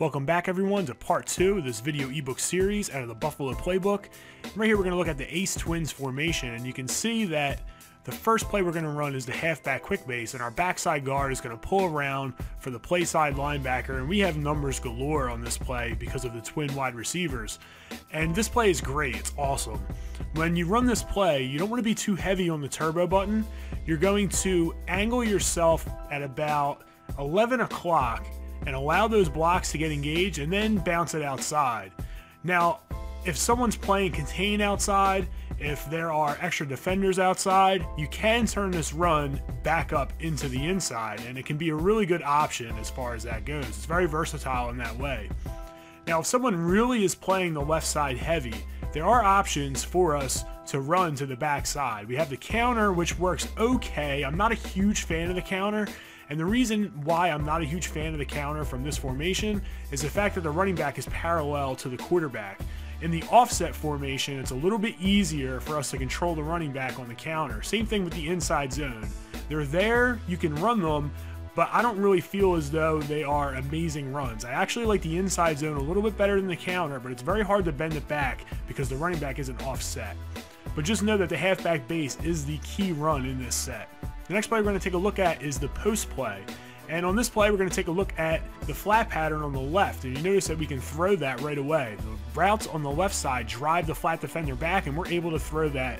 Welcome back everyone to part 2 of this video ebook series out of the Buffalo Playbook. And right here we're going to look at the Ace Twins formation, and you can see that the first play we're going to run is the halfback quick base, and our backside guard is going to pull around for the play side linebacker, and we have numbers galore on this play because of the twin wide receivers. And this play is great, it's awesome. When you run this play, you don't want to be too heavy on the turbo button. You're going to angle yourself at about 11 o'clock and allow those blocks to get engaged and then bounce it outside. Now, if someone's playing contain outside, if there are extra defenders outside, you can turn this run back up into the inside, and it can be a really good option as far as that goes. It's very versatile in that way. Now, if someone really is playing the left side heavy, there are options for us to run to the back side. We have the counter, which works okay. I'm not a huge fan of the counter. And the reason why I'm not a huge fan of the counter from this formation is the fact that the running back is parallel to the quarterback. In the offset formation, it's a little bit easier for us to control the running back on the counter. Same thing with the inside zone. They're there, you can run them, but I don't really feel as though they are amazing runs. I actually like the inside zone a little bit better than the counter, but it's very hard to bend it back because the running back isn't offset. But just know that the halfback base is the key run in this set. The next play we're going to take a look at is the post play. And on this play, we're going to take a look at the flat pattern on the left. And you notice that we can throw that right away. The routes on the left side drive the flat defender back, and we're able to throw that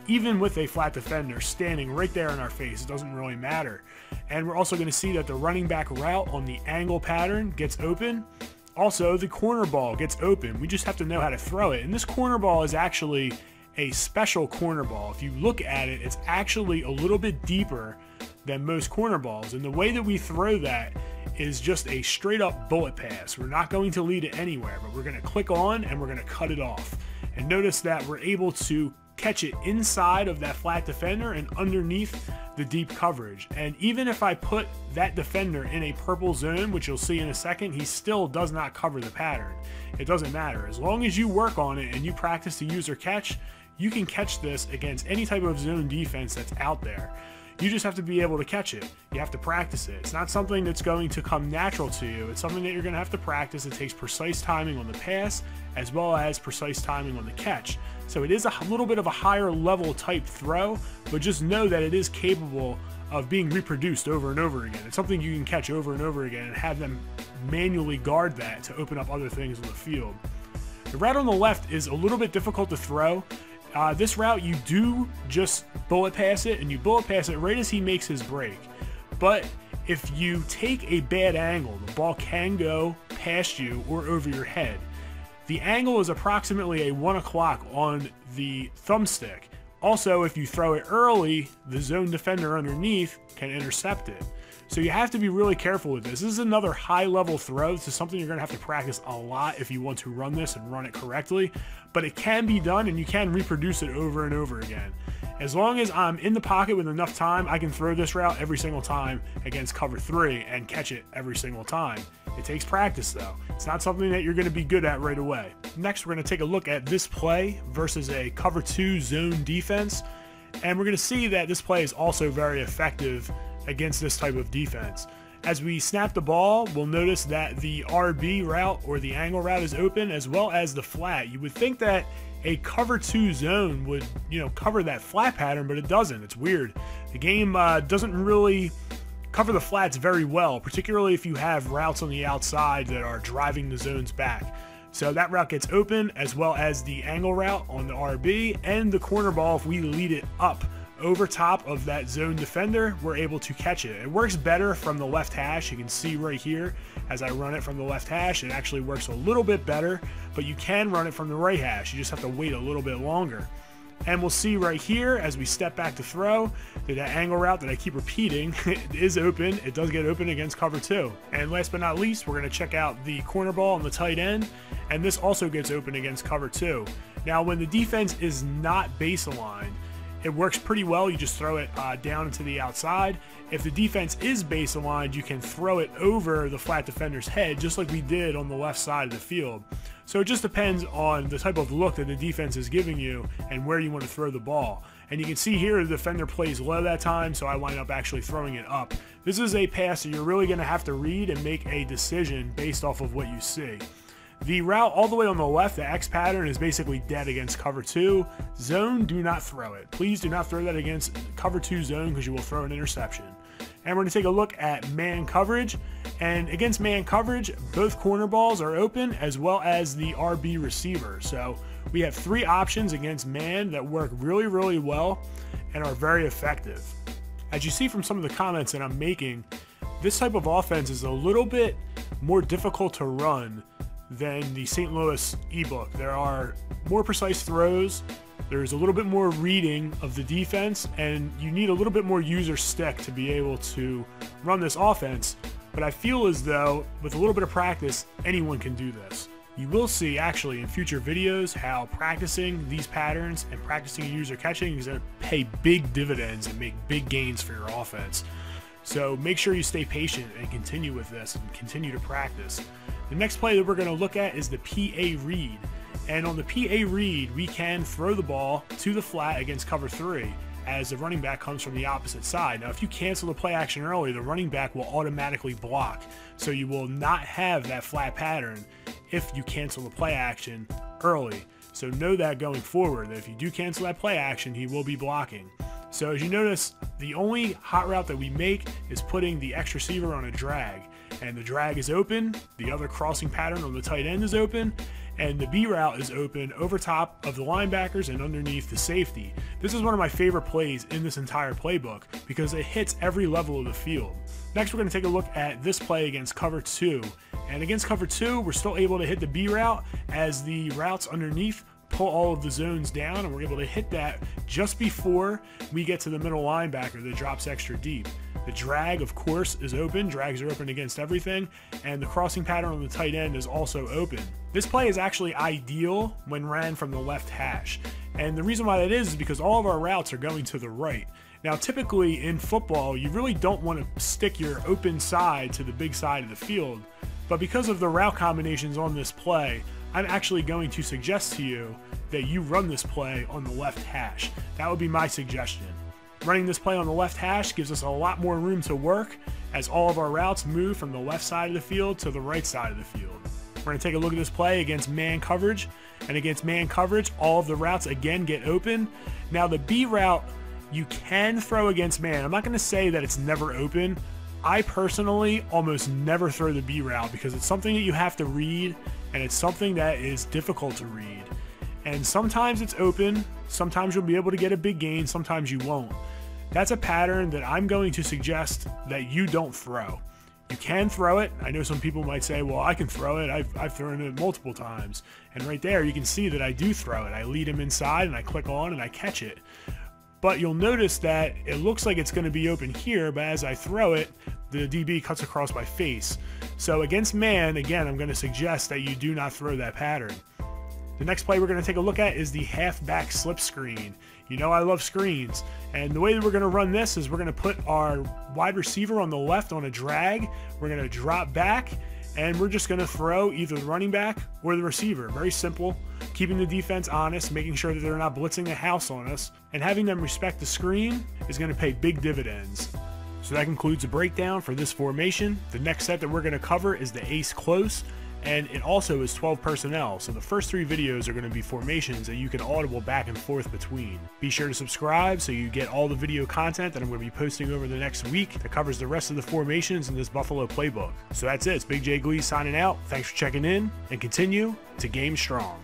even with a flat defender standing right there in our face. It doesn't really matter. And we're also going to see that the running back route on the angle pattern gets open. Also, the corner ball gets open. We just have to know how to throw it. And this corner ball is actually a special corner ball. If you look at it, it's actually a little bit deeper than most corner balls, and the way that we throw that is just a straight up bullet pass. We're not going to lead it anywhere, but we're going to click on and we're going to cut it off. And notice that we're able to catch it inside of that flat defender and underneath the deep coverage. And even if I put that defender in a purple zone, which you'll see in a second, he still does not cover the pattern. It doesn't matter. As long as you work on it and you practice the use or catch, you can catch this against any type of zone defense that's out there. You just have to be able to catch it. You have to practice it. It's not something that's going to come natural to you. It's something that you're going to have to practice. It takes precise timing on the pass as well as precise timing on the catch. So it is a little bit of a higher level type throw, but just know that it is capable of being reproduced over and over again. It's something you can catch over and over again and have them manually guard that to open up other things on the field. The route on the left is a little bit difficult to throw. This route, you do just bullet pass it, and you bullet pass it right as he makes his break. But if you take a bad angle, the ball can go past you or over your head. The angle is approximately a 1 o'clock on the thumbstick. Also, if you throw it early, the zone defender underneath can intercept it. So you have to be really careful with this. This is another high-level throw. This is something you're going to have to practice a lot if you want to run this and run it correctly. But it can be done, and you can reproduce it over and over again. As long as I'm in the pocket with enough time, I can throw this route every single time against cover 3 and catch it every single time. It takes practice, though. It's not something that you're going to be good at right away. Next, we're going to take a look at this play versus a cover 2 zone defense. And we're going to see that this play is also very effective against this type of defense. As we snap the ball, we'll notice that the RB route or the angle route is open, as well as the flat. You would think that a cover 2 zone would, cover that flat pattern, but it doesn't. It's weird. The game doesn't really cover the flats very well, particularly if you have routes on the outside that are driving the zones back. So that route gets open, as well as the angle route on the RB, and the corner ball, if we lead it up over top of that zone defender, we're able to catch it. It works better from the left hash. You can see right here as I run it from the left hash, it actually works a little bit better, but you can run it from the right hash. You just have to wait a little bit longer. And we'll see right here as we step back to throw that angle route that I keep repeating is open. It does get open against cover 2. And last but not least, we're going to check out the corner ball on the tight end, and this also gets open against cover 2. Now, when the defense is not base aligned, it works pretty well. You just throw it down into the outside. If the defense is base aligned, you can throw it over the flat defender's head, just like we did on the left side of the field. So it just depends on the type of look that the defense is giving you and where you want to throw the ball. And you can see here the defender plays low that time, so I wind up actually throwing it up. This is a pass that you're really going to have to read and make a decision based off of what you see. The route all the way on the left, the X pattern, is basically dead against cover 2. Zone, do not throw it. Please do not throw that against cover 2 zone because you will throw an interception. And we're going to take a look at man coverage. And against man coverage, both corner balls are open as well as the RB receiver. So we have 3 options against man that work really, really well and are very effective. As you see from some of the comments that I'm making, this type of offense is a little bit more difficult to run than the St. Louis eBook. There are more precise throws, there's a little bit more reading of the defense, and you need a little bit more user stick to be able to run this offense. But I feel as though with a little bit of practice, anyone can do this. You will see actually in future videos how practicing these patterns and practicing user catching is going to pay big dividends and make big gains for your offense. So make sure you stay patient and continue with this and continue to practice. The next play that we're going to look at is the PA read. And on the PA read, we can throw the ball to the flat against cover 3 as the running back comes from the opposite side. Now, if you cancel the play action early, the running back will automatically block. So you will not have that flat pattern if you cancel the play action early. So know that going forward, that if you do cancel that play action, he will be blocking. So as you notice, the only hot route that we make is putting the X receiver on a drag. And the drag is open, the other crossing pattern on the tight end is open, and the B route is open over top of the linebackers and underneath the safety. This is one of my favorite plays in this entire playbook because it hits every level of the field. Next, we're going to take a look at this play against cover 2. And against cover 2, we're still able to hit the B route as the routes underneath pull all of the zones down, and we're able to hit that just before we get to the middle linebacker that drops extra deep. The drag, of course, is open. Drags are open against everything, and the crossing pattern on the tight end is also open. This play is actually ideal when ran from the left hash, and the reason why that is because all of our routes are going to the right. Now, typically in football, you really don't want to stick your open side to the big side of the field, but because of the route combinations on this play, I'm actually going to suggest to you that you run this play on the left hash. That would be my suggestion. Running this play on the left hash gives us a lot more room to work as all of our routes move from the left side of the field to the right side of the field. We're going to take a look at this play against man coverage, and against man coverage, all of the routes again get open. Now the B route you can throw against man. I'm not going to say that it's never open. I personally almost never throw the B route because it's something that you have to read, and it's something that is difficult to read. And sometimes it's open, sometimes you'll be able to get a big gain, sometimes you won't. That's a pattern that I'm going to suggest that you don't throw. You can throw it. I know some people might say, well, I can throw it. I've thrown it multiple times. And right there, you can see that I do throw it. I lead him inside and I click on and I catch it. But you'll notice that it looks like it's going to be open here, but as I throw it, the DB cuts across my face. So against man, again, I'm going to suggest that you do not throw that pattern. The next play we're going to take a look at is the halfback slip screen. You know I love screens, and the way that we're going to run this is we're going to put our wide receiver on the left on a drag. We're going to drop back, and we're just going to throw either the running back or the receiver. Very simple, keeping the defense honest, making sure that they're not blitzing the house on us, and having them respect the screen is going to pay big dividends. So that concludes the breakdown for this formation. The next set that we're going to cover is the ace close, and it also is 12 personnel, so the first 3 videos are going to be formations that you can audible back and forth between. Be sure to subscribe so you get all the video content that I'm going to be posting over the next week that covers the rest of the formations in this Buffalo playbook. So that's it, it's Big J Gleez signing out. Thanks for checking in, and continue to game strong.